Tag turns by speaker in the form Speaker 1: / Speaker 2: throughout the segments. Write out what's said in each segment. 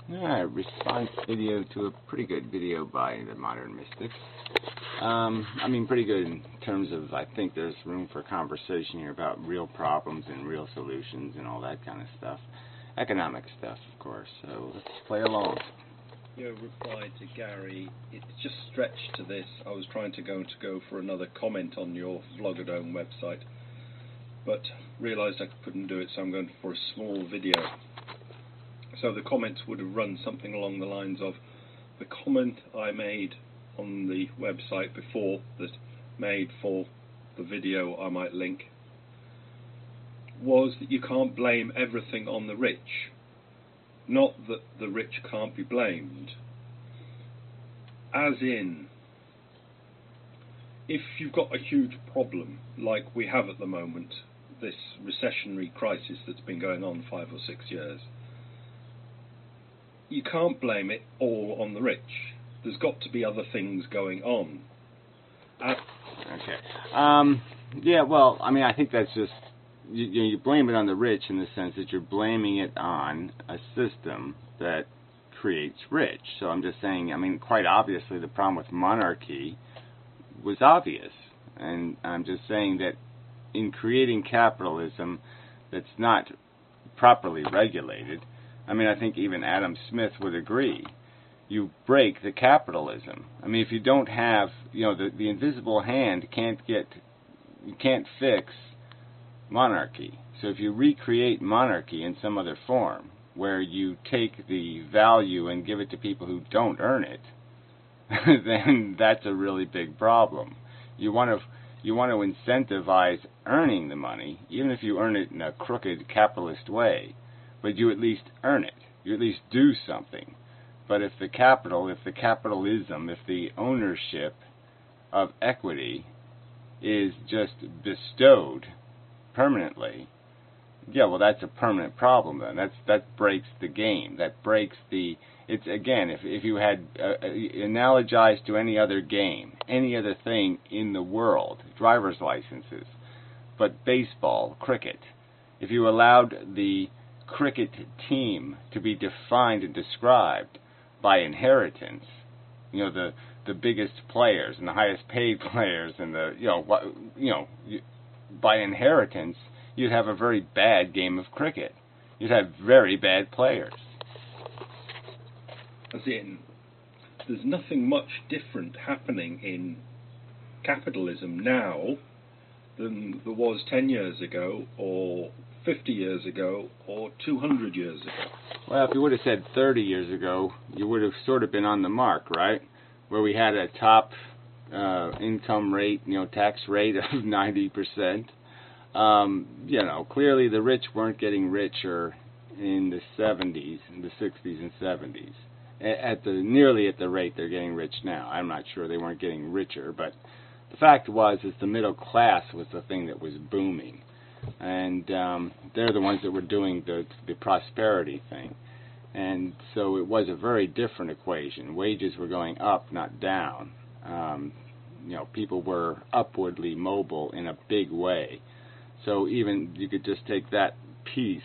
Speaker 1: Response video to a pretty good video by the Modern Mystics. I mean, pretty good in terms of, I think there's room for conversation here about real problems and real solutions and all that kind of stuff. Economic stuff, of course. So let's play along.
Speaker 2: Your reply to Gary, it's just stretched to this. I was trying to go for another comment on your Vlogadome website, but realised I couldn't do it, so I'm going for a small video. So the comments would have run something along the lines of, the comment I made on the website before that made for the video I might link was that you can't blame everything on the rich. Not that the rich can't be blamed. As in, if you've got a huge problem like we have at the moment, this recessionary crisis that's been going on 5 or 6 years, you can't blame it all on the rich. There's got to be other things going on.
Speaker 1: Okay. Yeah, well, I mean, I think that's just, you blame it on the rich in the sense that you're blaming it on a system that creates rich. So I'm just saying, I mean, quite obviously the problem with monarchy was obvious. And I'm just saying that in creating capitalism that's not properly regulated, I mean, I think even Adam Smith would agree. You break the capitalism. I mean, if you don't have, the invisible hand you can't fix monarchy. So if you recreate monarchy in some other form, where you take the value and give it to people who don't earn it, then that's a really big problem. You want to incentivize earning the money, even if you earn it in a crooked capitalist way. But you at least earn it. You at least do something. But if the capitalism, if the ownership of equity is just bestowed permanently, yeah, well, that's a permanent problem then. That breaks the game. That breaks the... It's, again, if you had analogized to any other game, any other thing in the world, driver's licenses, but baseball, cricket, if you allowed the cricket team to be defined and described by inheritance, the biggest players and the highest paid players and by inheritance, you'd have a very bad game of cricket. You'd have very bad players.
Speaker 2: As in, there's nothing much different happening in capitalism now than there was 10 years ago, or 50 years ago, or 200 years ago.
Speaker 1: Well, if you would have said 30 years ago, you would have sort of been on the mark, right? Where we had a top income rate, tax rate of 90%. Clearly the rich weren't getting richer in the 70s, in the 60s and 70s. Nearly at the rate they're getting rich now. I'm not sure they weren't getting richer, but the fact was is the middle class was the thing that was booming. And they're the ones that were doing the prosperity thing. And so it was a very different equation. Wages were going up, not down. People were upwardly mobile in a big way. So even you could just take that piece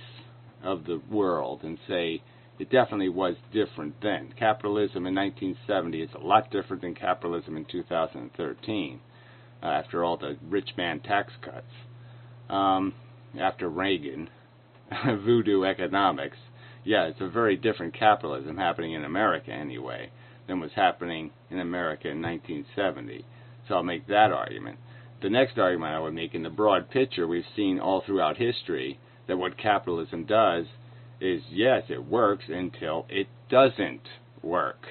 Speaker 1: of the world and say it definitely was different then. Capitalism in 1970 is a lot different than capitalism in 2013, after all the rich man tax cuts. After Reagan, voodoo economics, yeah, it's a very different capitalism happening in America anyway than was happening in America in 1970. So I'll make that argument. The next argument I would make, in the broad picture, we've seen all throughout history that what capitalism does is, yes, it works until it doesn't work.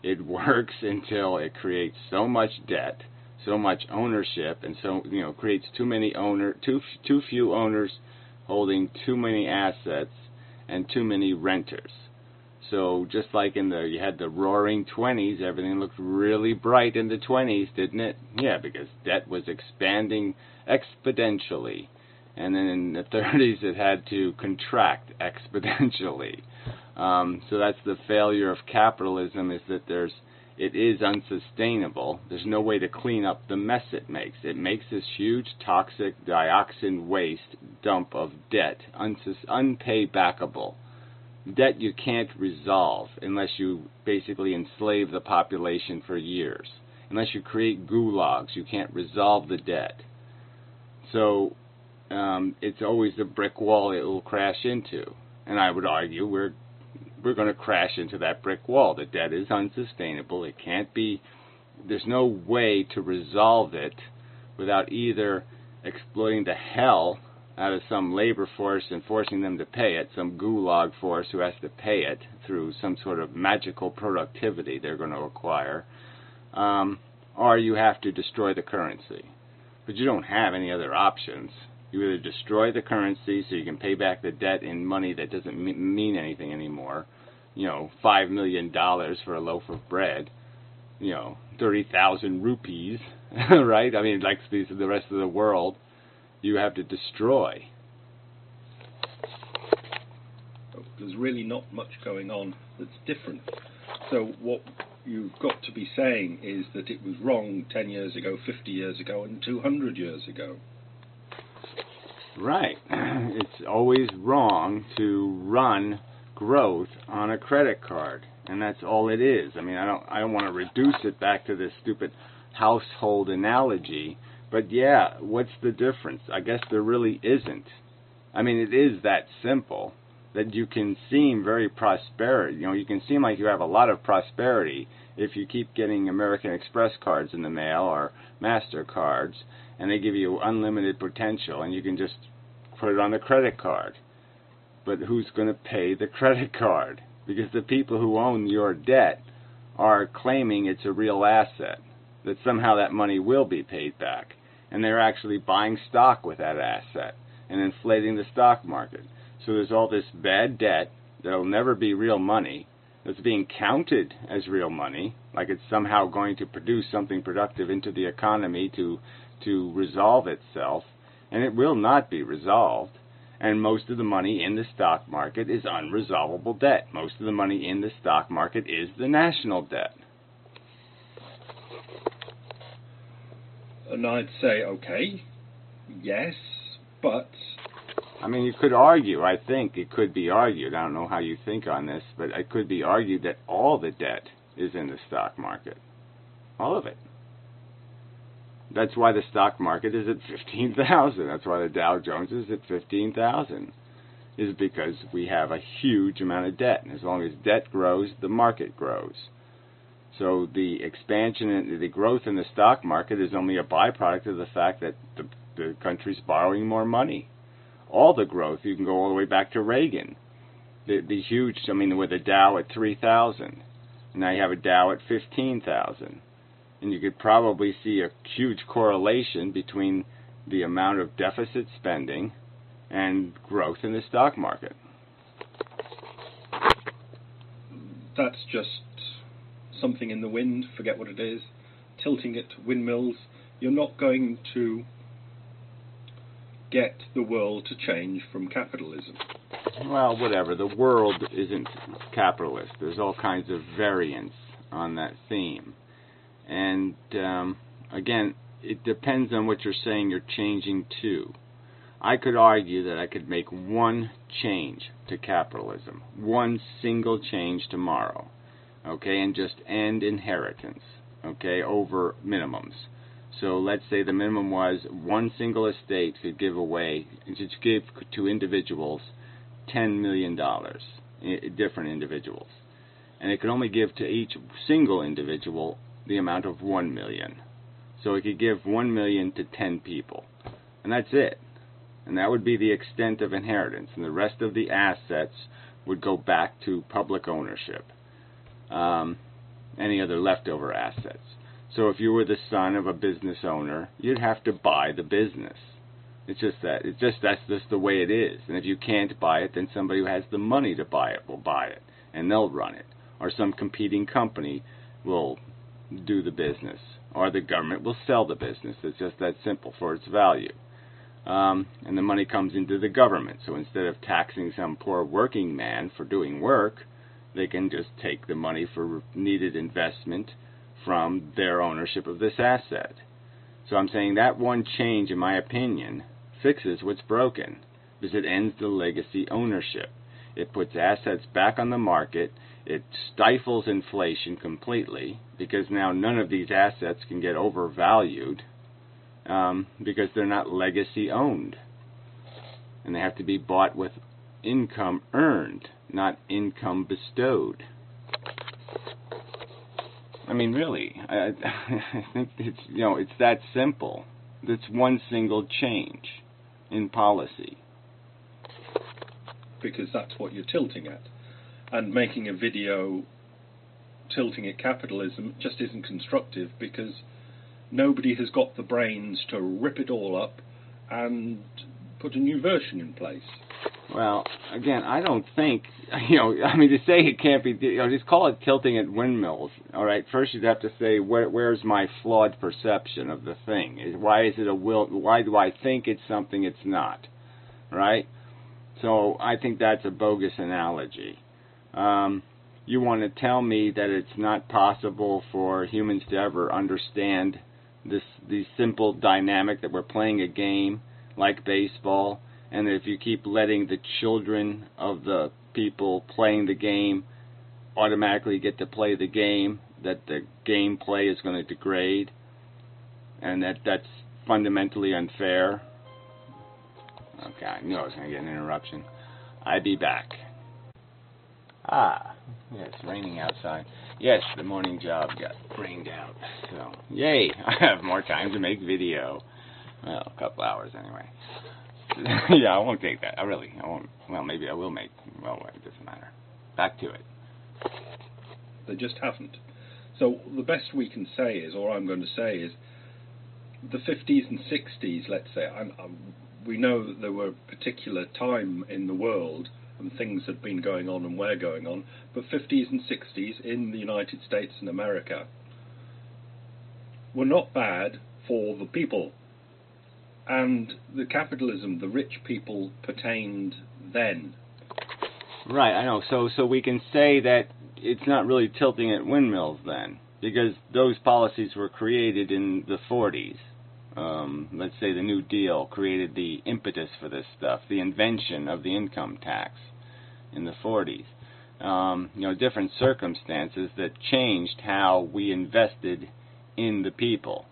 Speaker 1: It works until it creates so much debt, so much ownership, and so creates too few owners holding too many assets and too many renters. So just like you had the roaring 20s, everything looked really bright in the 20s, didn't it? Yeah, because debt was expanding exponentially. And then in the 30s it had to contract exponentially. So that's the failure of capitalism, is that it is unsustainable. There's no way to clean up the mess it makes. It makes this huge toxic dioxin waste dump of debt, unpaybackable. debt you can't resolve unless you basically enslave the population for years. Unless you create gulags, you can't resolve the debt. So it's always the brick wall it will crash into. And I would argue we're going to crash into that brick wall. The debt is unsustainable. It can't be. There's no way to resolve it without either exploiting the hell out of some labor force and forcing them to pay it, some gulag force who has to pay it through some sort of magical productivity they're going to acquire, or you have to destroy the currency. But you don't have any other options. You either destroy the currency so you can pay back the debt in money that doesn't mean anything anymore, $5 million for a loaf of bread, 30,000 rupees, right? I mean, like the rest of the world, you have to destroy.
Speaker 2: There's really not much going on that's different. So what you've got to be saying is that it was wrong 10 years ago, 50 years ago, and 200 years ago.
Speaker 1: Right. It's always wrong to run growth on a credit card, and that's all it is. I mean, I don't want to reduce it back to this stupid household analogy, but yeah, what's the difference? I guess there really isn't. I mean, it is that simple that you can seem very prosperous. You can seem like you have a lot of prosperity if you keep getting American Express cards in the mail or MasterCards, and they give you unlimited potential, and you can just put it on the credit card. But who's going to pay the credit card? Because the people who own your debt are claiming it's a real asset, that somehow that money will be paid back. And they're actually buying stock with that asset and inflating the stock market. So there's all this bad debt that will never be real money that's being counted as real money, like it's somehow going to produce something productive into the economy to resolve itself, and it will not be resolved. And most of the money in the stock market is unresolvable debt. Most of the money in the stock market is the national debt.
Speaker 2: And I'd say, okay, yes, but...
Speaker 1: I mean, you could argue, I think it could be argued, I don't know how you think on this, but it could be argued that all the debt is in the stock market. All of it. That's why the stock market is at 15,000. That's why the Dow Jones is at 15,000. Is because we have a huge amount of debt. And as long as debt grows, the market grows. So the expansion and the growth in the stock market is only a byproduct of the fact that the country's borrowing more money. All the growth, you can go all the way back to Reagan. The huge, with the Dow at 3,000. Now you have a Dow at 15,000. And you could probably see a huge correlation between the amount of deficit spending and growth in the stock market.
Speaker 2: That's just something in the wind, forget what it is, tilting it to windmills. You're not going to get the world to change from capitalism.
Speaker 1: Well, whatever. The world isn't capitalist. There's all kinds of variants on that theme. And, again, it depends on what you're saying you're changing to. I could argue that I could make one change to capitalism, one single change tomorrow, okay, and just end inheritance, okay, over minimums. So let's say the minimum was one single estate could give away, to give to individuals $10 million, different individuals. And it could only give to each single individual the amount of 1 million. So it could give 1 million to 10 people. And that's it. And that would be the extent of inheritance. And the rest of the assets would go back to public ownership. Any other leftover assets. So if you were the son of a business owner, you'd have to buy the business. It's just that. That's just the way it is. And if you can't buy it, then somebody who has the money to buy it will buy it. And they'll run it. Or some competing company will do the business, or the government will sell the business. It's just that simple for its value. And the money comes into the government. So instead of taxing some poor working man for doing work, they can just take the money for needed investment from their ownership of this asset. So I'm saying that one change, in my opinion, fixes what's broken, because it ends the legacy ownership. It puts assets back on the market. It stifles inflation completely because now none of these assets can get overvalued because they're not legacy owned. And they have to be bought with income earned, not income bestowed. I mean, really, I think it's that simple. It's one single change in policy.
Speaker 2: Because that's what you're tilting at. And making a video tilting at capitalism just isn't constructive because nobody has got the brains to rip it all up and put a new version in place.
Speaker 1: Well, again, I don't think, to say it can't be, just call it tilting at windmills, all right? First you'd have to say, where's my flawed perception of the thing? Why do I think it's something it's not, right? So I think that's a bogus analogy. You want to tell me that it's not possible for humans to ever understand the simple dynamic that we're playing a game like baseball, and that if you keep letting the children of the people playing the game automatically get to play the game, that the gameplay is going to degrade, and that's fundamentally unfair. Okay, I knew I was going to get an interruption. I'd be back. Yeah, it's raining outside. Yes, the morning job got rained out. So, yay, I have more time to make video. Well, a couple hours anyway. Yeah, I won't take that. I won't. Well, maybe I will make. Well, it doesn't matter. Back to it.
Speaker 2: They just haven't. So the best we can say is, or I'm going to say is, the 50s and 60s, let's say, we know that there were a particular time in the world and things had been going on and were going on, but 50s and 60s in the United States and America were not bad for the people. And the capitalism, the rich people pertained then.
Speaker 1: Right, I know. So we can say that it's not really tilting at windmills then, because those policies were created in the 40s. Let's say the New Deal created the impetus for this stuff, the invention of the income tax in the 40s. Different circumstances that changed how we invested in the people.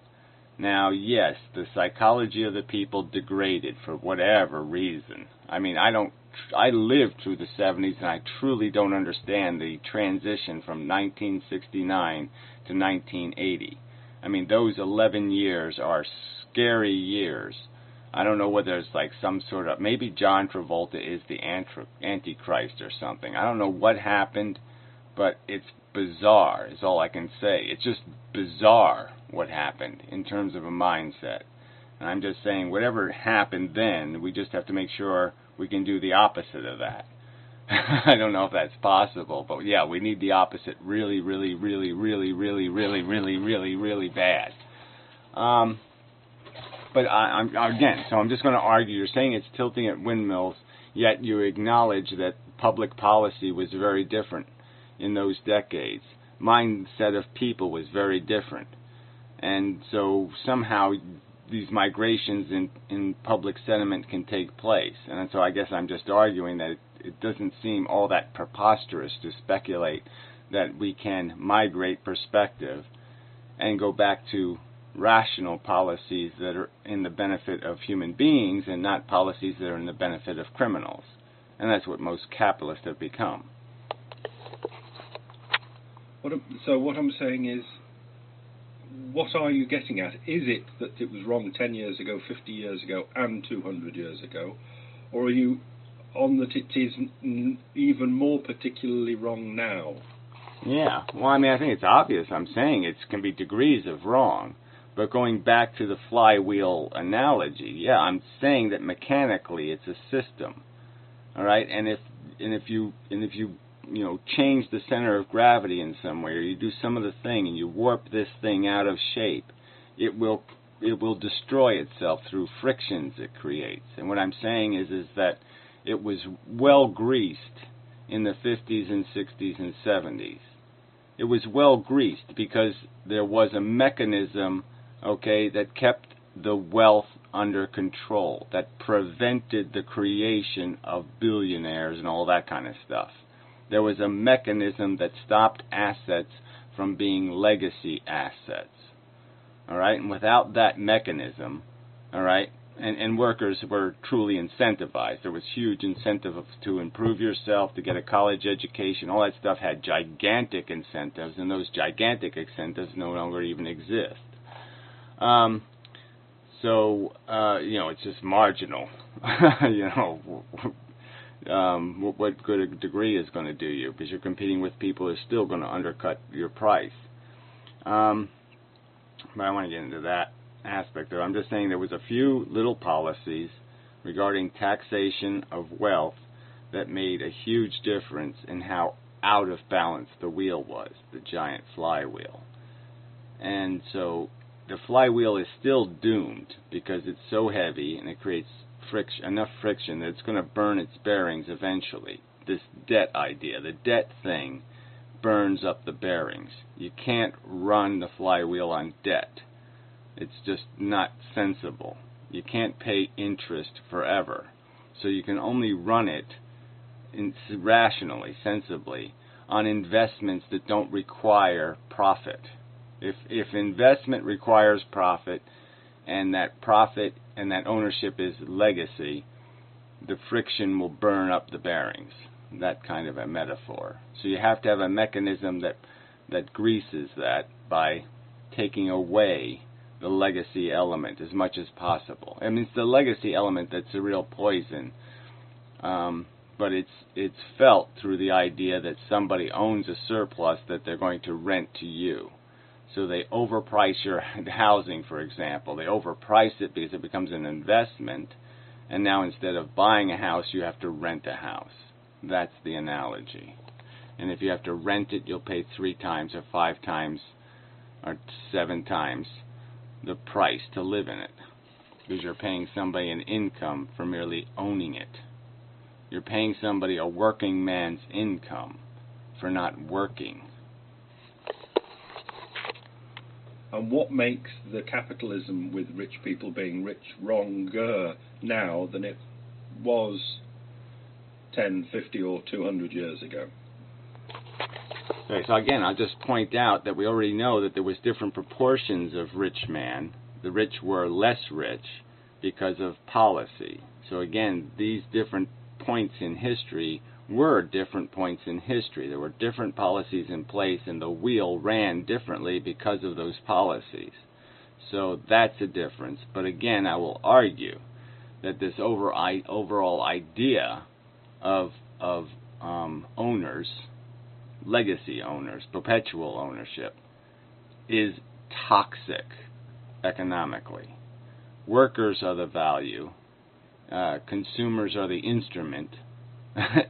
Speaker 1: Now, yes, the psychology of the people degraded for whatever reason. I mean, I lived through the 70s, and I truly don't understand the transition from 1969 to 1980. I mean, those 11 years are scary years. I don't know whether it's like some sort of, maybe John Travolta is the Antichrist or something. I don't know what happened, but it's bizarre is all I can say. It's just bizarre what happened in terms of a mindset. And I'm just saying whatever happened then, we just have to make sure we can do the opposite of that. I don't know if that's possible, but yeah, we need the opposite really, really, really, really, really, really, really, really, really bad. But I'm just going to argue, you're saying it's tilting at windmills, yet you acknowledge that public policy was very different in those decades. Mindset of people was very different. And so somehow these migrations in public sentiment can take place. And so I guess I'm just arguing that it doesn't seem all that preposterous to speculate that we can migrate perspective and go back to rational policies that are in the benefit of human beings and not policies that are in the benefit of criminals. And that's what most capitalists have become.
Speaker 2: So what I'm saying is, what are you getting at? Is it that it was wrong 10 years ago, 50 years ago, and 200 years ago? Or are you on that it is even more particularly wrong now?
Speaker 1: Yeah, well, I mean, I think it's obvious. I'm saying it can be degrees of wrong. But going back to the flywheel analogy, yeah, I'm saying that mechanically it's a system. All right? And if you change the center of gravity in some way, or you do some other thing and you warp this thing out of shape, it will destroy itself through frictions it creates. And what I'm saying is that it was well greased in the 50s and 60s and 70s. It was well greased because there was a mechanism, okay, that kept the wealth under control, that prevented the creation of billionaires and all that kind of stuff. There was a mechanism that stopped assets from being legacy assets. All right, and without that mechanism, all right, and workers were truly incentivized. There was huge incentive to improve yourself, to get a college education. All that stuff had gigantic incentives, and those gigantic incentives no longer even exist. It's just marginal. What good a degree is going to do you, because you're competing with people who are still going to undercut your price. But I want to get into that aspect of it. I'm just saying there was a few little policies regarding taxation of wealth that made a huge difference in how out of balance the wheel was, the giant flywheel. And so the flywheel is still doomed because it's so heavy and it creates enough friction that it's going to burn its bearings eventually. This debt idea, the debt thing, burns up the bearings. You can't run the flywheel on debt. It's just not sensible. You can't pay interest forever. So you can only run it rationally, sensibly, on investments that don't require profit. If investment requires profit, and that profit and that ownership is legacy, the friction will burn up the bearings. That kind of a metaphor. So you have to have a mechanism that greases that by taking away the legacy element as much as possible. I mean, it's the legacy element that's the real poison, but it's felt through the idea that somebody owns a surplus that they're going to rent to you. So they overprice your housing, for example. They overprice it because it becomes an investment, and now instead of buying a house, you have to rent a house. That's the analogy. And if you have to rent it, you'll pay 3 times or 5 times or 7 times the price to live in it, because you're paying somebody an income for merely owning it. You're paying somebody a working man's income for not working.
Speaker 2: And what makes the capitalism with rich people being rich wronger now than it was 10, 50 or 200 years ago?
Speaker 1: Okay, so again, I'll just point out that we already know that there was different proportions of rich man. The rich were less rich because of policy. So again, these different points in history were different points in history. There were different policies in place, and the wheel ran differently because of those policies. So that's a difference. But again, I will argue that this overall idea of owners, legacy owners, perpetual ownership, is toxic economically. Workers are the value, consumers are the instrument,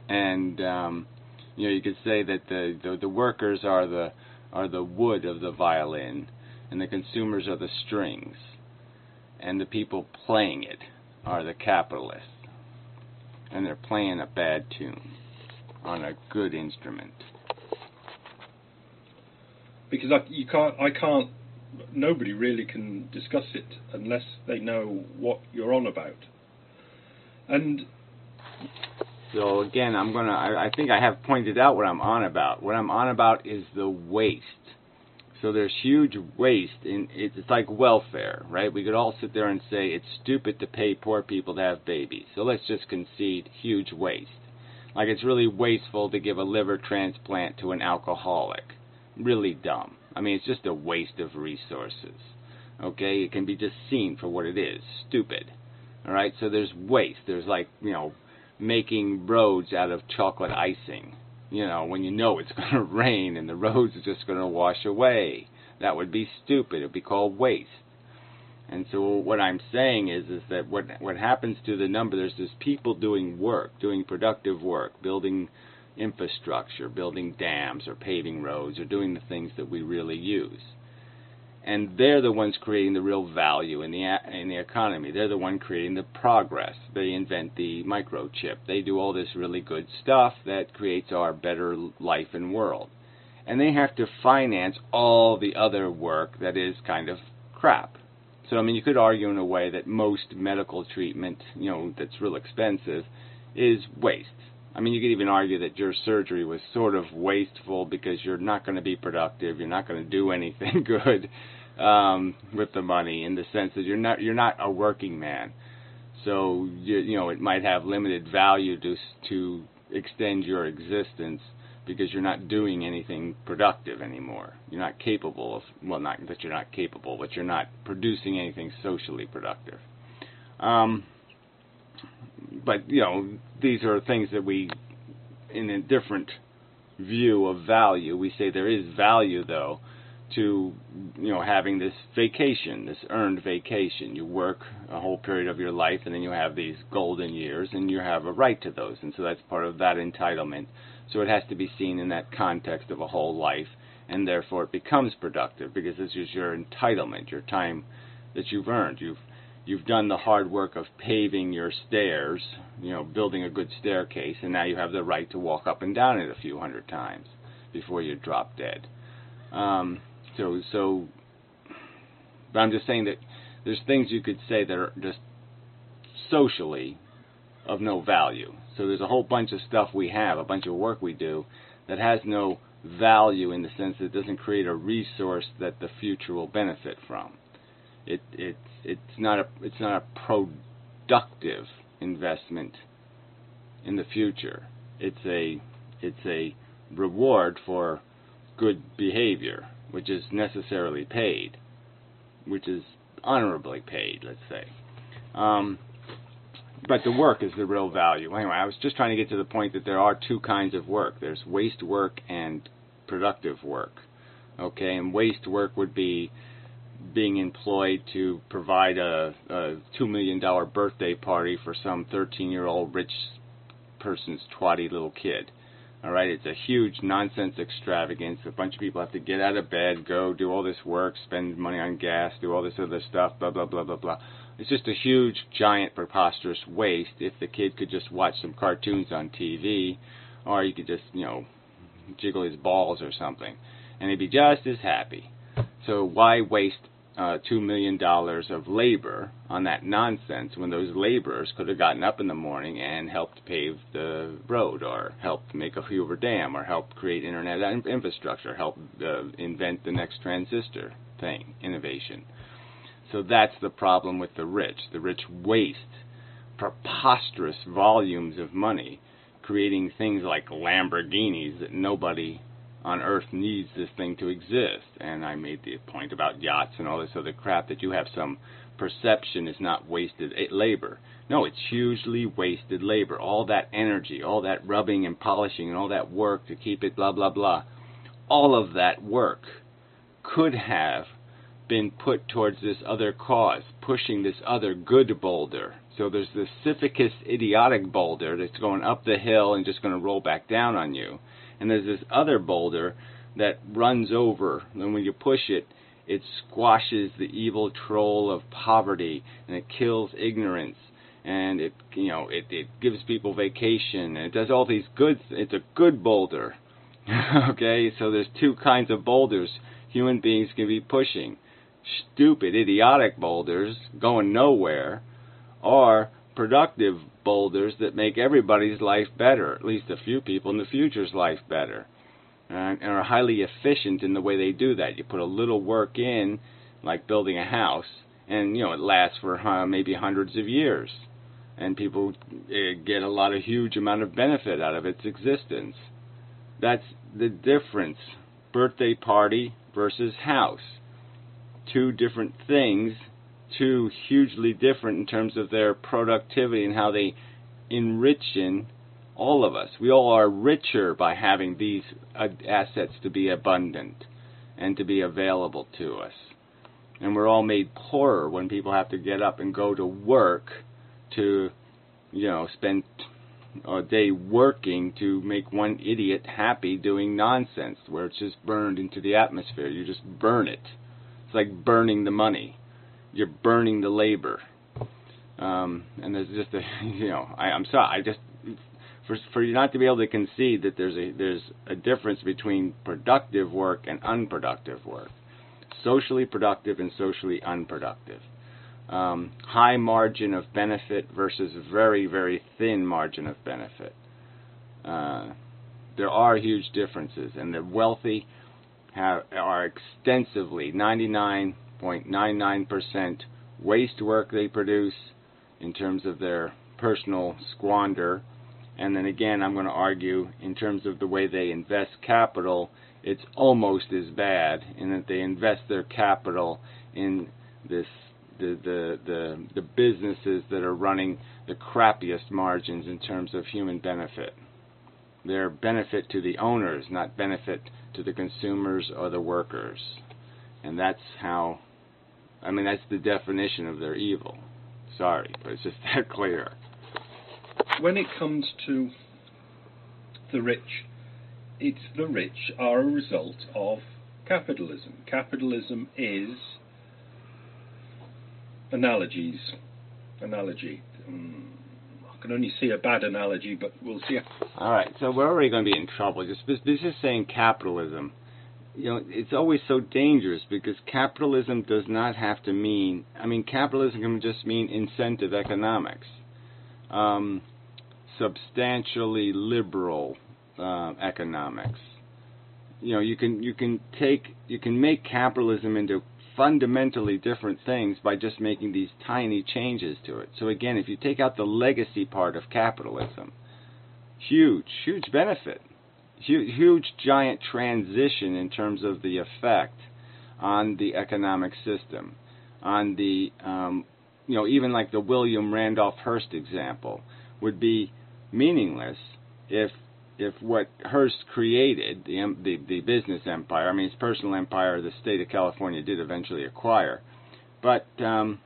Speaker 1: and you could say that the workers are the wood of the violin, and the consumers are the strings, and the people playing it are the capitalists, and they're playing a bad tune on a good instrument.
Speaker 2: Because nobody really can discuss it unless they know what you're on about. And
Speaker 1: so again, I think I have pointed out what I'm on about. What I'm on about is the waste. So there's huge waste it's like welfare, right? We could all sit there and say it's stupid to pay poor people to have babies. So let's just concede huge waste. Like it's really wasteful to give a liver transplant to an alcoholic. Really dumb. I mean, it's just a waste of resources. Okay? It can be just seen for what it is. Stupid. Alright? So there's waste. There's like, making roads out of chocolate icing. When you know it's going to rain and the roads are just going to wash away. That would be stupid. It would be called waste. And so what I'm saying is that what happens to the number, there's this people doing work, doing productive work, building infrastructure, building dams or paving roads or doing the things that we really use. And they're the ones creating the real value in the economy. They're the one creating the progress. They invent the microchip. They do all this really good stuff that creates our better life and world. And they have to finance all the other work that is kind of crap. So, I mean, you could argue in a way that most medical treatment, that's real expensive, is waste. I mean, you could even argue that your surgery was sort of wasteful because you're not going to be productive, you're not going to do anything good with the money, in the sense that you're not a working man. So, it might have limited value to extend your existence because you're not doing anything productive anymore. You're not capable of, well, not that you're not capable, but you're not producing anything socially productive. But, these are things that we, in a different view of value, we say there is value, though, to, having this vacation, this earned vacation. You work a whole period of your life, and then you have these golden years, and you have a right to those, and so that's part of that entitlement. So it has to be seen in that context of a whole life, and therefore it becomes productive, because this is your entitlement, your time that you've earned. You've done the hard work of paving your stairs, building a good staircase, and now you have the right to walk up and down it a few hundred times before you drop dead. But I'm just saying that there's things you could say that are just socially of no value. So there's a whole bunch of stuff we have, a bunch of work we do, that has no value in the sense that it doesn't create a resource that the future will benefit from. It's not a productive investment in the future. It's a reward for good behavior, which is necessarily paid, which is honorably paid, let's say. But the work is the real value. Anyway, I was just trying to get to the point that there are two kinds of work. There's waste work and productive work. Okay, and waste work would be being employed to provide a $2 million birthday party for some 13-year-old rich person's twatty little kid. All right, it's a huge nonsense extravagance. A bunch of people have to get out of bed, go do all this work, spend money on gas, do all this other stuff, blah, blah, blah, blah, blah. It's just a huge, giant, preposterous waste if the kid could just watch some cartoons on TV, or you could just, jiggle his balls or something, and he'd be just as happy. So why waste $2 million of labor on that nonsense when those laborers could have gotten up in the morning and helped pave the road, or helped make a Hoover Dam, or helped create internet infrastructure, helped invent the next transistor innovation. So that's the problem with the rich. The rich waste preposterous volumes of money creating things like Lamborghinis that nobody on Earth needs this thing to exist. And I made the point about yachts and all this other crap that you have some perception is not wasted labor. No, it's hugely wasted labor. All that energy, all that rubbing and polishing and all that work to keep it blah, blah, blah. All of that work could have been put towards this other cause, pushing this other good boulder. So there's this Sisyphus idiotic boulder that's going up the hill and just going to roll back down on you. And there's this other boulder that runs over, and when you push it, it squashes the evil troll of poverty, and it kills ignorance, and it gives people vacation, and it does all these good. It's a good boulder. Okay, so there's two kinds of boulders human beings can be pushing: stupid, idiotic boulders going nowhere, or productive boulders that make everybody's life better, at least a few people in the future's life better, and are highly efficient in the way they do that. You put a little work in, like building a house, and it lasts for maybe hundreds of years, and people get a lot of huge amount of benefit out of its existence. That's the difference. Birthday party versus house. Two different things, two hugely different in terms of their productivity and how they enrich all of us. We all are richer by having these assets to be abundant and to be available to us. And we're all made poorer when people have to get up and go to work to, spend a day working to make one idiot happy doing nonsense where it's just burned into the atmosphere. You just burn it. It's like burning the money. You're burning the labor. And there's just I'm sorry, for you not to be able to concede that there's a difference between productive work and unproductive work. Socially productive and socially unproductive. high margin of benefit versus very, very thin margin of benefit. There are huge differences, and the wealthy are extensively, 99.99% waste work they produce in terms of their personal squander. And then again, I'm going to argue in terms of the way they invest capital, it's almost as bad in that they invest their capital in the businesses that are running the crappiest margins in terms of human benefit. They're benefit to the owners, not benefit to the consumers or the workers. And that's that's the definition of their evil. Sorry, but it's just that clear.
Speaker 2: When it comes to the rich, the rich are a result of capitalism. Capitalism is analogy. I can only see a bad analogy, but we'll see.
Speaker 1: All right, so we're already going to be in trouble. Just saying capitalism. It's always so dangerous because capitalism does not have to mean. Capitalism can just mean incentive economics. Substantially liberal economics. You can make capitalism into fundamentally different things by just making these tiny changes to it. So again, if you take out the legacy part of capitalism, huge benefit, huge giant transition in terms of the effect on the economic system, on the even like the William Randolph Hearst example would be meaningless if what Hearst created, the business empire, his personal empire, the state of California did eventually acquire, but and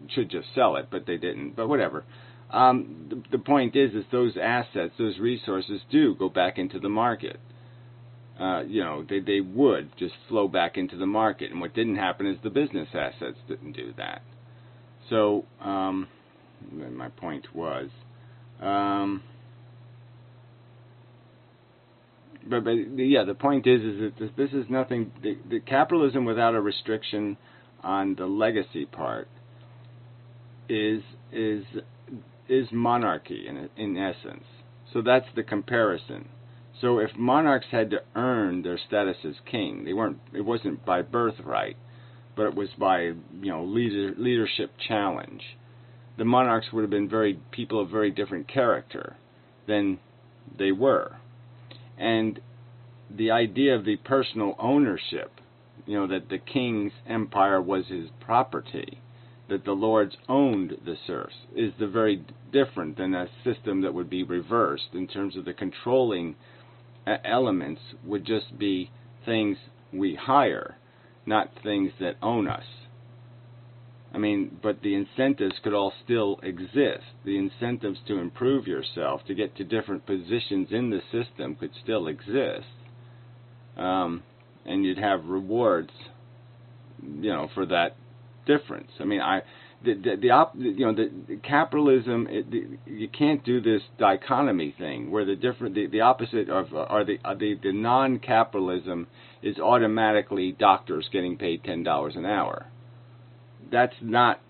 Speaker 1: should just sell it, but they didn't. But whatever. The point is those assets, those resources, do go back into the market. They would just flow back into the market, and what didn't happen is the business assets didn't do that. So my point was. The point is that this is nothing. The capitalism without a restriction on the legacy part is monarchy in essence. So that's the comparison. So if monarchs had to earn their status as king, it wasn't by birthright, but it was by leadership challenge. The monarchs would have been people of very different character than they were. And the idea of the personal ownership, that the king's empire was his property, that the lords owned the serfs, is the very different than a system that would be reversed in terms of the controlling elements would just be things we hire, not things that own us. But the incentives could all still exist. The incentives to improve yourself, to get to different positions in the system could still exist. And you'd have rewards, for that difference. The capitalism, you can't do this dichotomy thing where the opposite of, or the non-capitalism is automatically doctors getting paid $10 an hour. That's not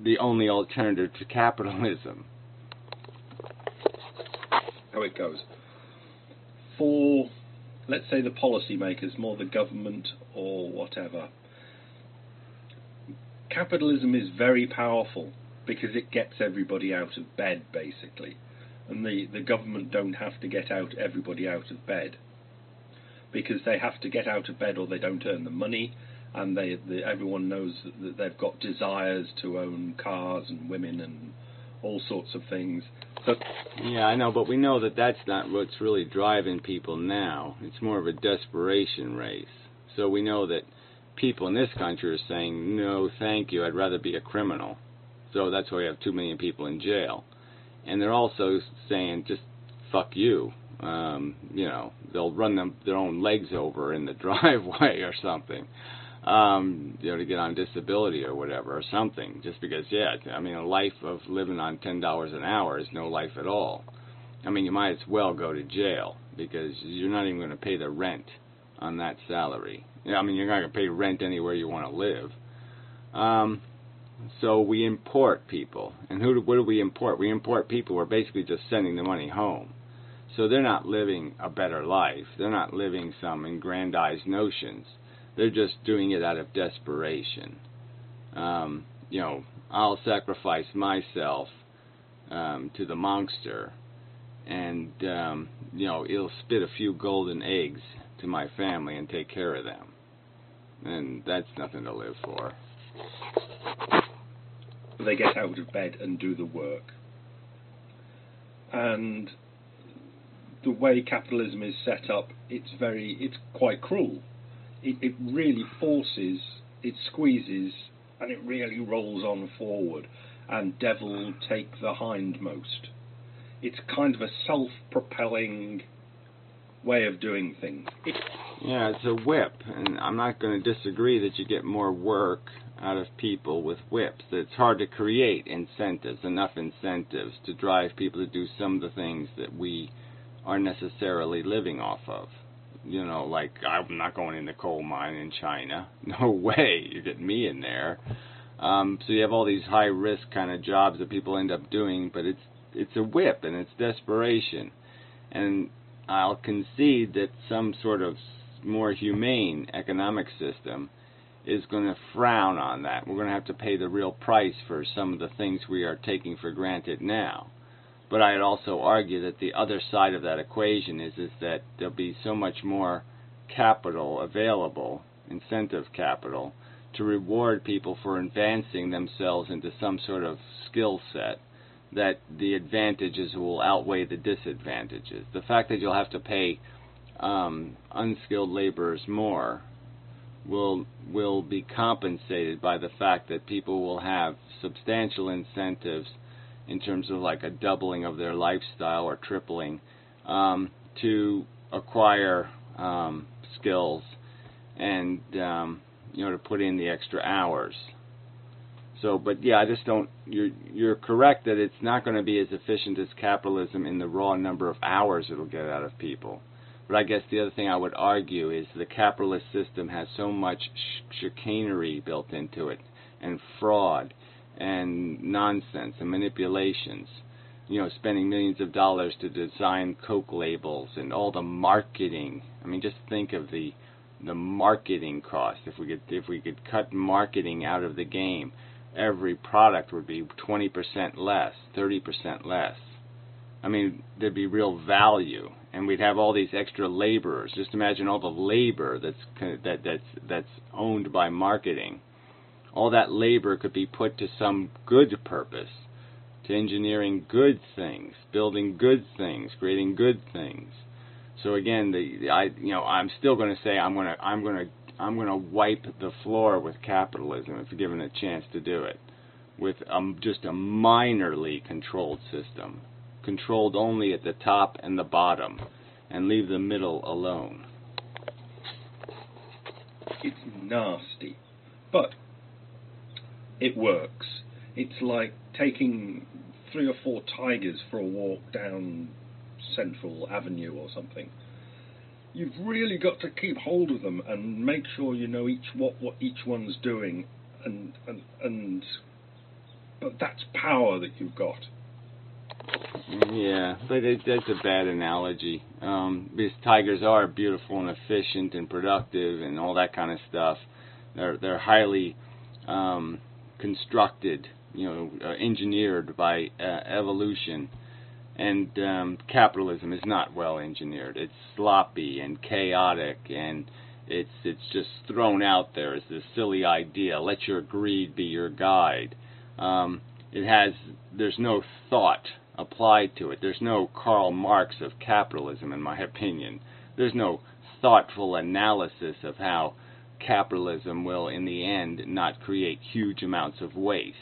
Speaker 1: the only alternative to capitalism.
Speaker 2: How it goes. For, let's say, the policymakers, more the government or whatever, capitalism is very powerful because it gets everybody out of bed, basically. And the government don't have to get everybody out of bed, because they have to get out of bed or they don't earn the money. And everyone knows that they've got desires to own cars and women and all sorts of things. So
Speaker 1: yeah, I know, but we know that that's not what's really driving people now. It's more of a desperation race. So we know that people in this country are saying, no, thank you, I'd rather be a criminal. So that's why we have 2 million people in jail. And they're also saying, just fuck you. They'll run their own legs over in the driveway or something. To get on disability or whatever, or something, just because, a life of living on $10 an hour is no life at all. You might as well go to jail, because you're not even going to pay the rent on that salary. You're not going to pay rent anywhere you want to live. So we import people. And what do we import? We import people. We're basically just sending the money home. So they're not living a better life. They're not living some aggrandized notions. They're just doing it out of desperation. I'll sacrifice myself to the monster, and it'll spit a few golden eggs to my family and take care of them. And that's nothing to live for.
Speaker 2: They get out of bed and do the work. And the way capitalism is set up, it's quite cruel. It really forces, it squeezes, and it really rolls on forward, and devil take the hindmost. It's kind of a self-propelling way of doing things.
Speaker 1: Yeah, it's a whip, and I'm not going to disagree that you get more work out of people with whips. It's hard to create incentives, enough incentives to drive people to do some of the things that we are necessarily living off of. Like, I'm not going in the coal mine in China. No way, you get me in there. So you have all these high-risk kind of jobs that people end up doing, but it's a whip, and it's desperation. And I'll concede that some sort of more humane economic system is going to frown on that. We're going to have to pay the real price for some of the things we are taking for granted now. But I'd also argue that the other side of that equation is that there'll be so much more capital available, incentive capital, to reward people for advancing themselves into some sort of skill set, that the advantages will outweigh the disadvantages. The fact that you'll have to pay unskilled laborers more will be compensated by the fact that people will have substantial incentives in terms of like a doubling of their lifestyle or tripling to acquire skills and to put in the extra hours. So, but yeah, I just don't. You're correct that it's not going to be as efficient as capitalism in the raw number of hours it'll get out of people. But I guess the other thing I would argue is the capitalist system has so much chicanery built into it, and fraud, and nonsense, and manipulations. Spending millions of dollars to design Coke labels and all the marketing. I mean, just think of the marketing cost. If we could cut marketing out of the game, every product would be 20% less, 30% less. I mean, there'd be real value, and we'd have all these extra laborers. Just imagine all the labor that's owned by marketing. All that labor could be put to some good purpose, to engineering good things, building good things, creating good things. So again, I'm still going to say I'm going to wipe the floor with capitalism if given a chance to do it, with just a minorly controlled system, controlled only at the top and the bottom, and leave the middle alone.
Speaker 2: It's nasty, but it works. It's like taking 3 or 4 tigers for a walk down Central Avenue or something. You've really got to keep hold of them and make sure you know what each one's doing, but that's power that you've got.
Speaker 1: Yeah, but that's a bad analogy. Because tigers are beautiful and efficient and productive and all that kind of stuff. They're highly constructed, engineered by evolution. And capitalism is not well engineered. It's sloppy and chaotic, and it's just thrown out there as this silly idea. Let your greed be your guide. There's no thought applied to it. There's no Karl Marx of capitalism, in my opinion. There's no thoughtful analysis of how capitalism will, in the end, not create huge amounts of waste.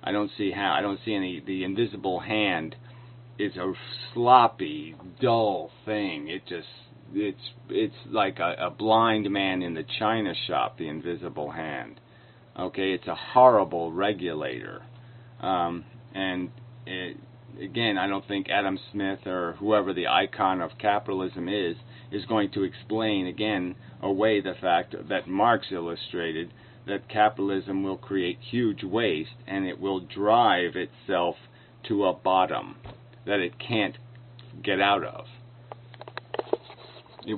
Speaker 1: I don't see any. The invisible hand is a sloppy, dull thing. It's like a blind man in the china shop, the invisible hand. Okay, it's a horrible regulator. Again, I don't think Adam Smith or whoever the icon of capitalism is going to explain again away the fact that Marx illustrated that capitalism will create huge waste and it will drive itself to a bottom that it can't get out of. It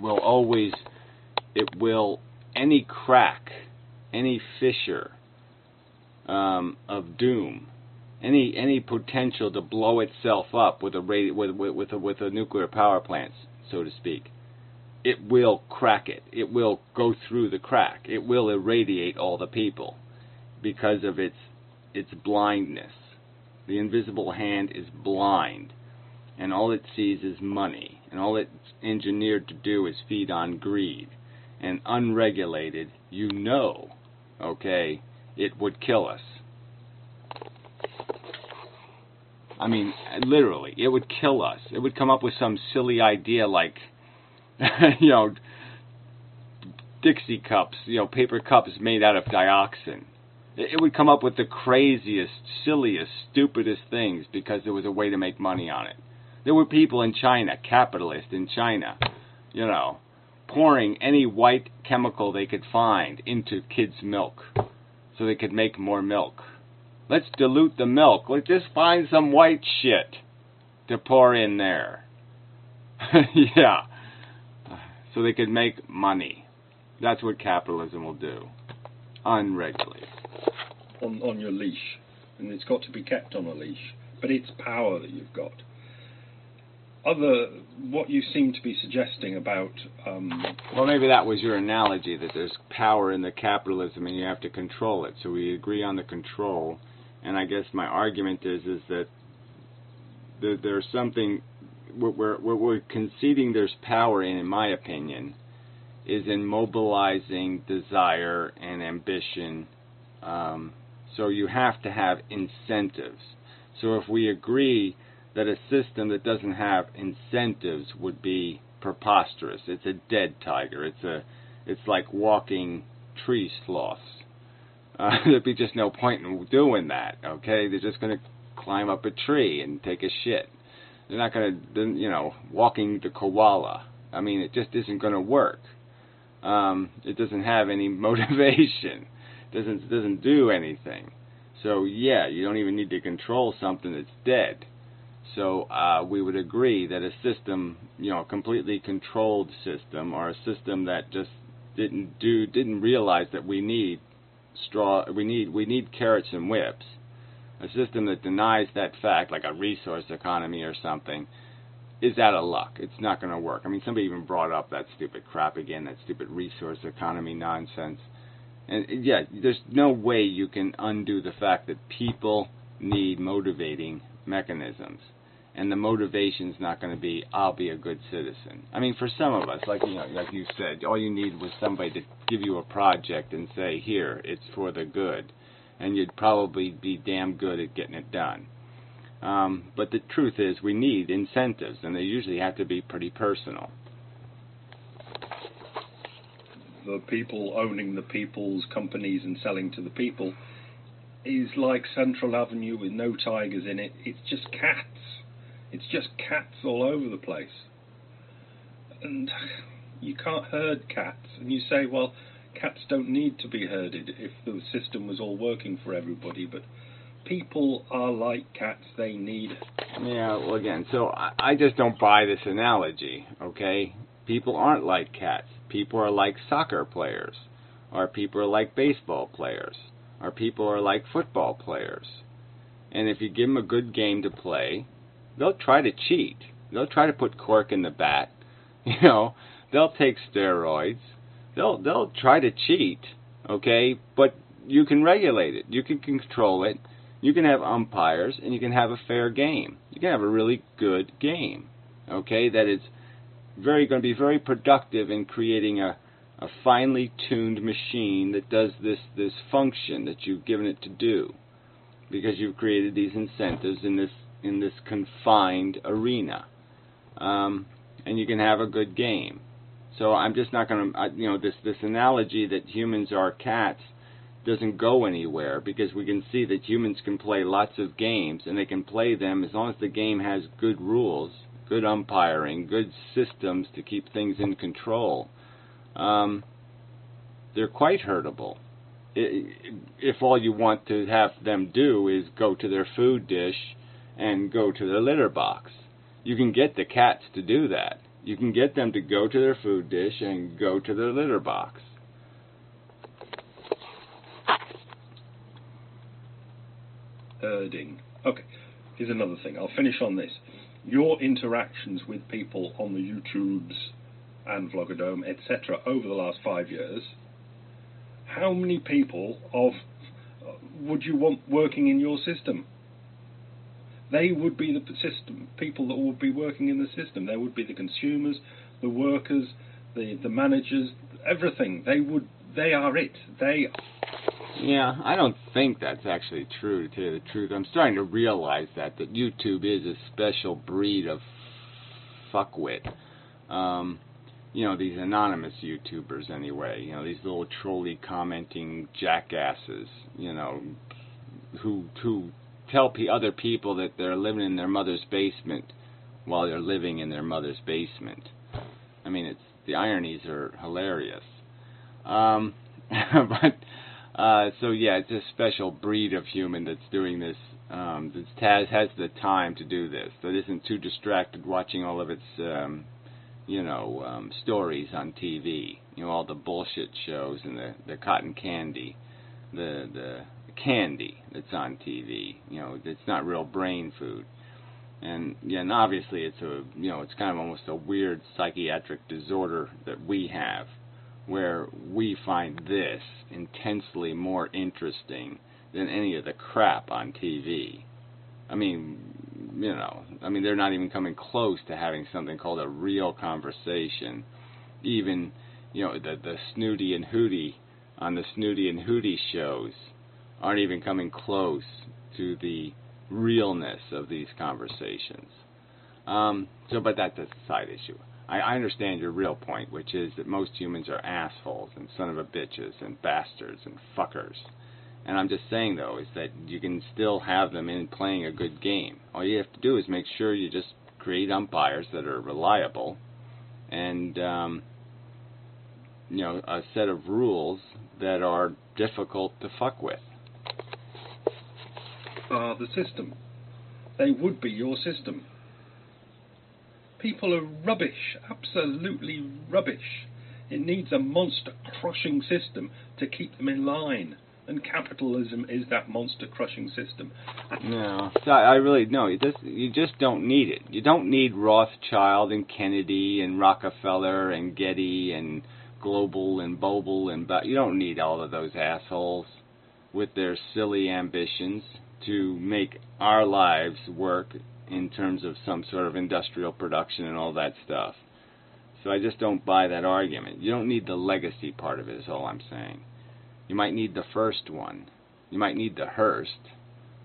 Speaker 1: will any crack, any fissure of doom, any potential to blow itself up with a nuclear power plant, so to speak. It will crack it. It will go through the crack. It will irradiate all the people because of its blindness. The invisible hand is blind, and all it sees is money, and all it's engineered to do is feed on greed. And unregulated, okay, it would kill us. I mean, literally, it would kill us. It would come up with some silly idea like, Dixie cups, paper cups made out of dioxin. It would come up with the craziest, silliest, stupidest things because there was a way to make money on it. There were people in China, capitalists in China, pouring any white chemical they could find into kids' milk so they could make more milk. Let's dilute the milk. Let's just find some white shit to pour in there. Yeah. So they could make money. That's what capitalism will do. Unregulated.
Speaker 2: On your leash. And it's got to be kept on a leash. But it's power that you've got. What you seem to be suggesting about...
Speaker 1: Well, maybe that was your analogy, that there's power in the capitalism and you have to control it. So we agree on the control. And I guess my argument is that there's something... What we're conceding there's power in my opinion, is in mobilizing desire and ambition. So you have to have incentives. So if we agree that a system that doesn't have incentives would be preposterous, it's a dead tiger. It's like walking tree sloths. There'd be just no point in doing that. Okay, they're just going to climb up a tree and take a shit. They're not going to, walking the koala. I mean, it just isn't going to work. It doesn't have any motivation. It doesn't do anything. So, yeah, you don't even need to control something that's dead. So, we would agree that a system, a completely controlled system, or a system that just didn't realize that we need carrots and whips. A system that denies that fact, like a resource economy or something, is out of luck. It's not going to work. I mean, somebody even brought up that stupid crap again, that stupid resource economy nonsense. And, yeah, there's no way you can undo the fact that people need motivating mechanisms. And the motivation's not going to be, I'll be a good citizen. I mean, for some of us, like you said, all you need was somebody to give you a project and say, here, it's for the good. And you'd probably be damn good at getting it done. But the truth is, we need incentives, and they usually have to be pretty personal.
Speaker 2: The people owning the people's companies and selling to the people is like Central Avenue with no tigers in it. It's just cats. It's just cats all over the place. And you can't herd cats. And you say, well, cats don't need to be herded if the system was all working for everybody, but people are like cats, they need...
Speaker 1: Yeah, well, again, so I just don't buy this analogy, okay? People aren't like cats. People are like soccer players, or people are like baseball players, or people are like football players. And if you give them a good game to play, they'll try to cheat. They'll try to put cork in the bat. They'll take steroids. They'll try to cheat, okay? But you can regulate it. You can control it. You can have umpires, and you can have a fair game. You can have a really good game, okay? That is going to be very productive in creating a finely tuned machine that does this function that you've given it to do, because you've created these incentives in this confined arena, and you can have a good game. So I'm just not going to, this analogy that humans are cats doesn't go anywhere, because we can see that humans can play lots of games, and they can play them as long as the game has good rules, good umpiring, good systems to keep things in control. They're quite herdable. if all you want to have them do is go to their food dish and go to their litter box. You can get the cats to do that. You can get them to go to their food dish and go to their litter box.
Speaker 2: Erding. Okay, here's another thing. I'll finish on this. Your interactions with people on the YouTubes and Vlogodome, etc., over the last 5 years, how many people would you want working in your system? They would be the people that would be working in the system. They would be the consumers, the workers, the managers, everything. They are it.
Speaker 1: Yeah, I don't think that's actually true, to tell you the truth. I'm starting to realize that YouTube is a special breed of fuckwit. These anonymous YouTubers anyway, these little trolley commenting jackasses, who tell other people that they're living in their mother's basement while they're living in their mother's basement. I mean, the ironies are hilarious. So yeah, it's a special breed of human that's doing this, that has the time to do this, that isn't too distracted watching all of its, stories on TV, all the bullshit shows and the cotton candy, the candy that's on TV, it's not real brain food. And obviously it's it's kind of almost a weird psychiatric disorder that we have, where we find this intensely more interesting than any of the crap on TV. I mean, they're not even coming close to having something called a real conversation. Even, the Snooty and Hootie on the Snooty and Hootie shows aren't even coming close to the realness of these conversations. But that's a side issue. I understand your real point, which is that most humans are assholes and son of a bitches and bastards and fuckers. And I'm just saying, though, is that you can still have them in playing a good game. All you have to do is make sure you just create umpires that are reliable and, a set of rules that are difficult to fuck with.
Speaker 2: The system. They would be your system. People are rubbish, absolutely rubbish. It needs a monster-crushing system to keep them in line. And capitalism is that monster-crushing system.
Speaker 1: No, I really no. You just don't need it. You don't need Rothschild and Kennedy and Rockefeller and Getty and Global and Boble and you don't need all of those assholes with their silly ambitions to make our lives work in terms of some sort of industrial production and all that stuff. So I just don't buy that argument. You don't need the legacy part of it, is all I'm saying. You might need the first one. You might need the Hearst,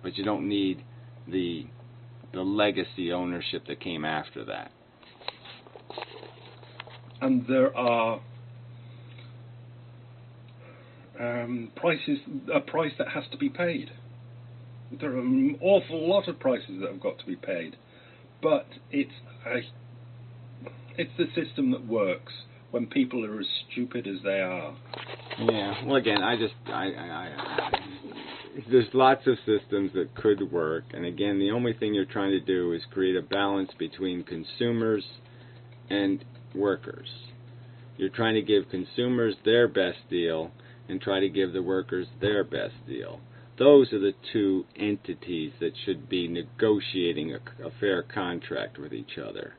Speaker 1: but you don't need the legacy ownership that came after that.
Speaker 2: And there are a price that has to be paid. There are an awful lot of prices that have got to be paid, but it's the system that works when people are as stupid as they are.
Speaker 1: Yeah. Well, again, there's lots of systems that could work, and again, the only thing you're trying to do is create a balance between consumers and workers. You're trying to give consumers their best deal and try to give the workers their best deal. Those are the two entities that should be negotiating a fair contract with each other.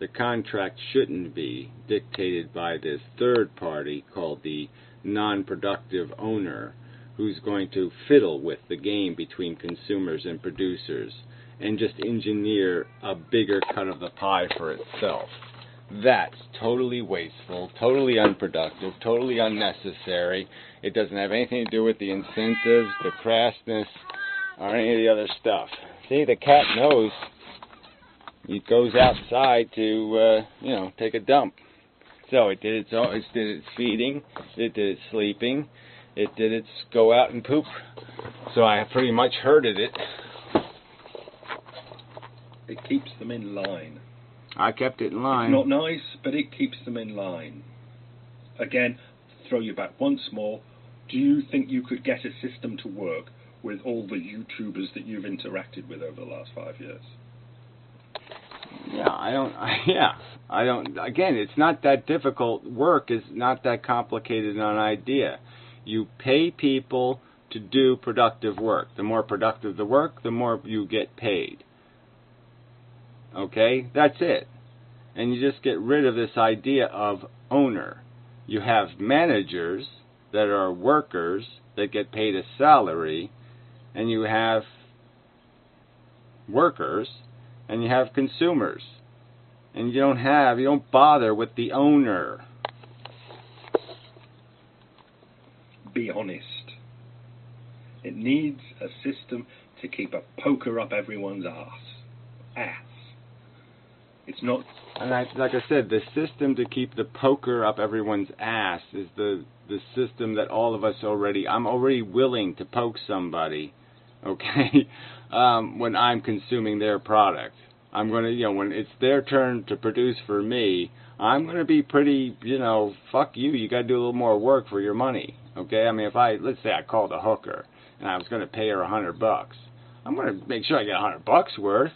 Speaker 1: The contract shouldn't be dictated by this third party called the non-productive owner, who's going to fiddle with the game between consumers and producers and just engineer a bigger cut of the pie for itself. That's totally wasteful, totally unproductive, totally unnecessary. It doesn't have anything to do with the incentives, the crassness, or any of the other stuff. See, the cat knows. It goes outside to, take a dump. So it did its feeding, it did its sleeping, it did its go out and poop. So I pretty much herded it.
Speaker 2: It keeps them in line.
Speaker 1: I kept it in line.
Speaker 2: It's not nice, but it keeps them in line. Again, throw you back once more. Do you think you could get a system to work with all the YouTubers that you've interacted with over the last 5 years?
Speaker 1: Yeah, I don't. Again, it's not that difficult. Work is not that complicated an idea. You pay people to do productive work. The more productive the work, the more you get paid. Okay? That's it. And you just get rid of this idea of owner. You have managers that are workers that get paid a salary, and you have workers, and you have consumers. And you don't bother with the owner.
Speaker 2: Be honest. It needs a system to keep a poker up everyone's ass. It's not...
Speaker 1: And like I said, the system to keep the poker up everyone's ass is the system that all of us I'm already willing to poke somebody, okay, when I'm consuming their product. I'm going to, when it's their turn to produce for me, I'm going to be pretty, fuck you, you got to do a little more work for your money, okay? I mean, let's say I called a hooker, and I was going to pay her $100, I'm going to make sure I get $100 worth.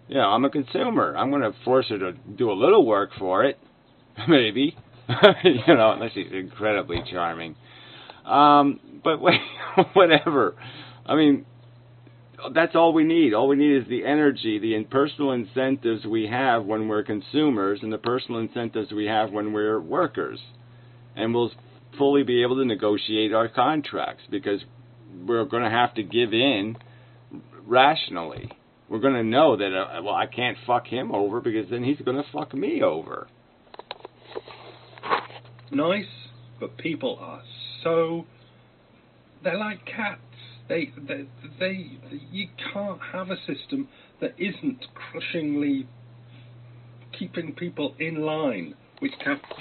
Speaker 1: I'm a consumer. I'm going to force her to do a little work for it, maybe, unless she's incredibly charming. But whatever. I mean, that's all we need. All we need is the energy, the personal incentives we have when we're consumers, and the personal incentives we have when we're workers. And we'll fully be able to negotiate our contracts, because we're going to have to give in rationally. We're going to know that, I can't fuck him over, because then he's going to fuck me over.
Speaker 2: Nice, but people are they're like cats. You can't have a system that isn't crushingly keeping people in line.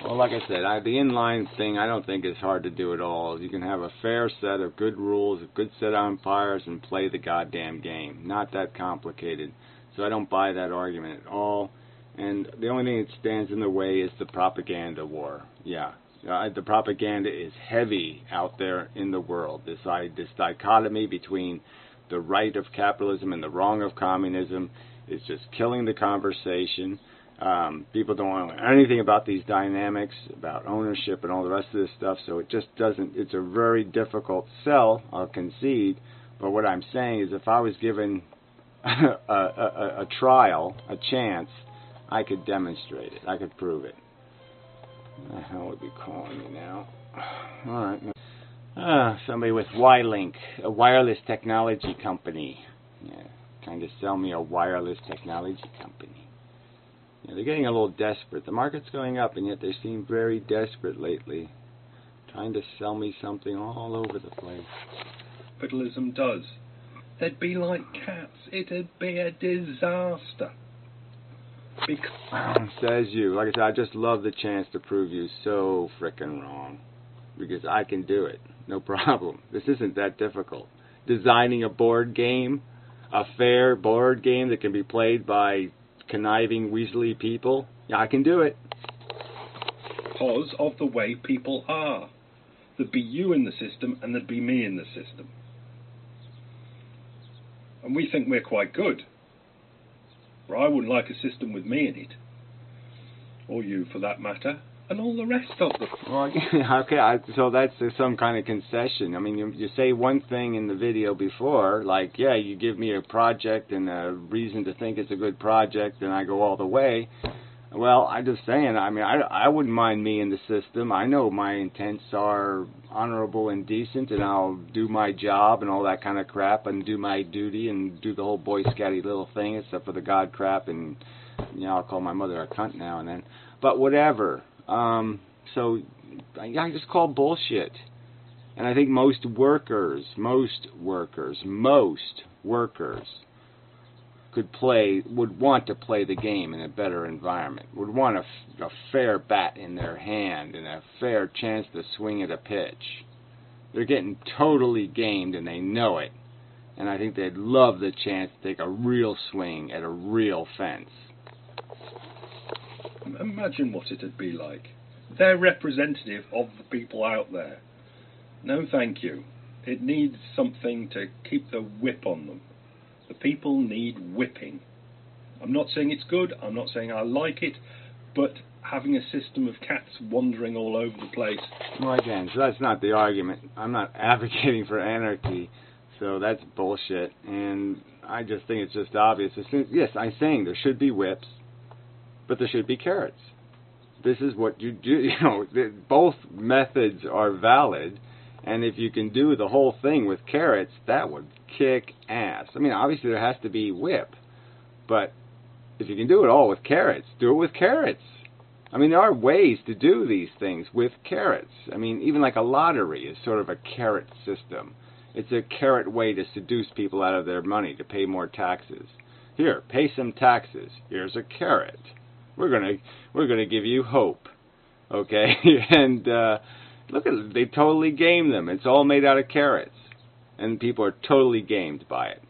Speaker 1: Well, like I said, the inline thing I don't think is hard to do at all. You can have a fair set of good rules, a good set of umpires, and play the goddamn game. Not that complicated. So I don't buy that argument at all. And the only thing that stands in the way is the propaganda war. Yeah. The propaganda is heavy out there in the world. This dichotomy between the right of capitalism and the wrong of communism is just killing the conversation. People don't want to know anything about these dynamics, about ownership and all the rest of this stuff, so it just doesn't, it's a very difficult sell, I'll concede, but what I'm saying is if I was given a trial, a chance, I could demonstrate it, I could prove it. What the hell would be calling me now? Alright. Somebody with Y-Link, a wireless technology company. Yeah, trying to sell me a wireless technology company. They're getting a little desperate. The market's going up, and yet they seem very desperate lately. Trying to sell me something all over the place.
Speaker 2: Capitalism does. They'd be like cats. It'd be a disaster.
Speaker 1: Says you. Like I said, I just love the chance to prove you so frickin' wrong. Because I can do it. No problem. This isn't that difficult. Designing a board game, a fair board game that can be played by conniving, weaselly people, yeah, I can do it.
Speaker 2: Because of the way people are. There'd be you in the system, and there'd be me in the system. And we think we're quite good. Or I wouldn't like a system with me in it. Or you, for that matter. And all the rest of them.
Speaker 1: Well, okay, so that's some kind of concession. I mean, you say one thing in the video before, like, yeah, you give me a project and a reason to think it's a good project, and I go all the way. Well, I'm just saying, I mean, I wouldn't mind me in the system. I know my intents are honorable and decent, and I'll do my job and all that kind of crap, and do my duty, and do the whole Boy Scouty little thing, except for the God crap, and, I'll call my mother a cunt now and then. But whatever. So I just call bullshit. And I think most workers would want to play the game in a better environment, would want a fair bat in their hand and a fair chance to swing at a pitch. They're getting totally gamed and they know it. And I think they'd love the chance to take a real swing at a real fence.
Speaker 2: Imagine what it'd be like. They're representative of the people out there. No, thank you. It needs something to keep the whip on them. The people need whipping. I'm not saying it's good, I'm not saying I like it, but having a system of cats wandering all over the place...
Speaker 1: Well, again, so that's not the argument. I'm not advocating for anarchy, so that's bullshit. And I just think it's just obvious. Yes, I'm saying there should be whips, but there should be carrots. This is what you do. You know, both methods are valid, and if you can do the whole thing with carrots, that would kick ass. I mean, obviously there has to be whip, but if you can do it all with carrots, do it with carrots. I mean, there are ways to do these things with carrots. I mean, even like a lottery is sort of a carrot system. It's a carrot way to seduce people out of their money to pay more taxes. Here, pay some taxes. Here's a carrot. We're gonna give you hope, okay? And look at it. They totally game them. It's all made out of carrots, and people are totally gamed by it.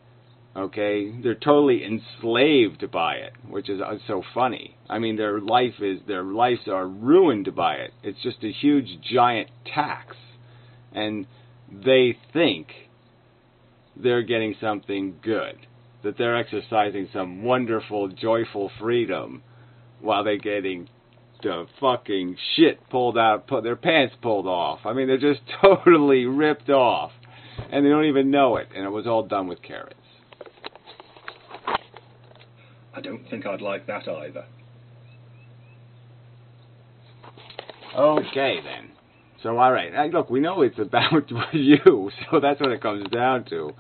Speaker 1: Okay, they're totally enslaved by it, which is so funny. I mean, their lives are ruined by it. It's just a huge, giant tax, and they think they're getting something good, that they're exercising some wonderful, joyful freedom, while they're getting the fucking shit pulled out, their pants pulled off. I mean, they're just totally ripped off, and they don't even know it. And it was all done with carrots.
Speaker 2: I don't think I'd like that either.
Speaker 1: Okay, then. So, all right. Look, we know it's about you, so that's what it comes down to.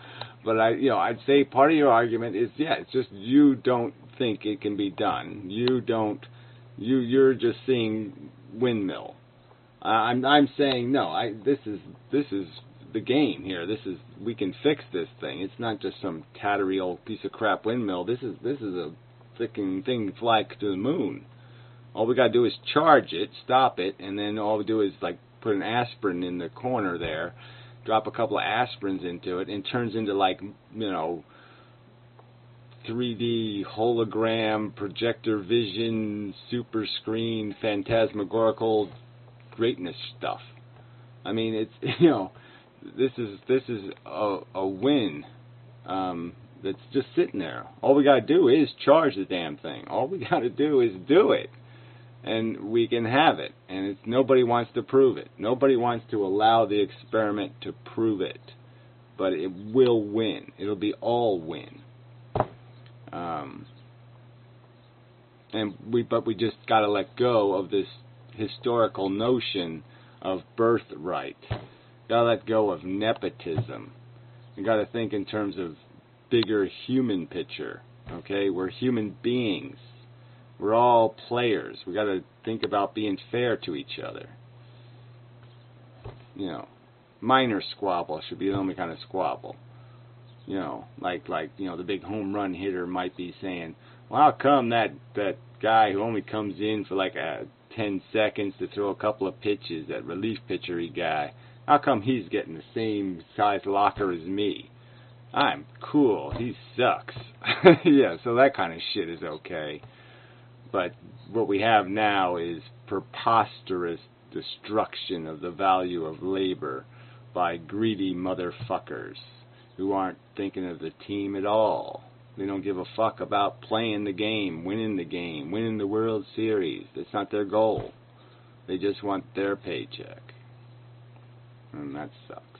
Speaker 1: But I'd say part of your argument is, yeah, it's just you don't think it can be done. You're just seeing windmill. I'm saying no. This is the game here. We can fix this thing. It's not just some tattery old piece of crap windmill. This is a freaking thing fly to the moon. All we gotta do is charge it, stop it, and then all we do is like put an aspirin in the corner there, drop a couple of aspirins into it, and it turns into like 3D hologram projector vision super screen phantasmagorical greatness stuff. I mean, it's this is a win that's just sitting there. All we gotta do is charge the damn thing. All we gotta do is do it, and we can have it. And nobody wants to prove it. Nobody wants to allow the experiment to prove it, but it will win. It'll be all win. But we just gotta let go of this historical notion of birthright. Gotta let go of nepotism. You gotta think in terms of bigger human picture. Okay, we're human beings. We're all players. We gotta think about being fair to each other. Minor squabble should be the only kind of squabble. Like the big home run hitter might be saying, well, how come that guy who only comes in for like 10 seconds to throw a couple of pitches, that relief pitchery guy, how come he's getting the same size locker as me? I'm cool. He sucks. Yeah, so that kind of shit is okay. But what we have now is preposterous destruction of the value of labor by greedy motherfuckers who aren't thinking of the team at all. They don't give a fuck about playing the game, winning the World Series. That's not their goal. They just want their paycheck. And that sucks.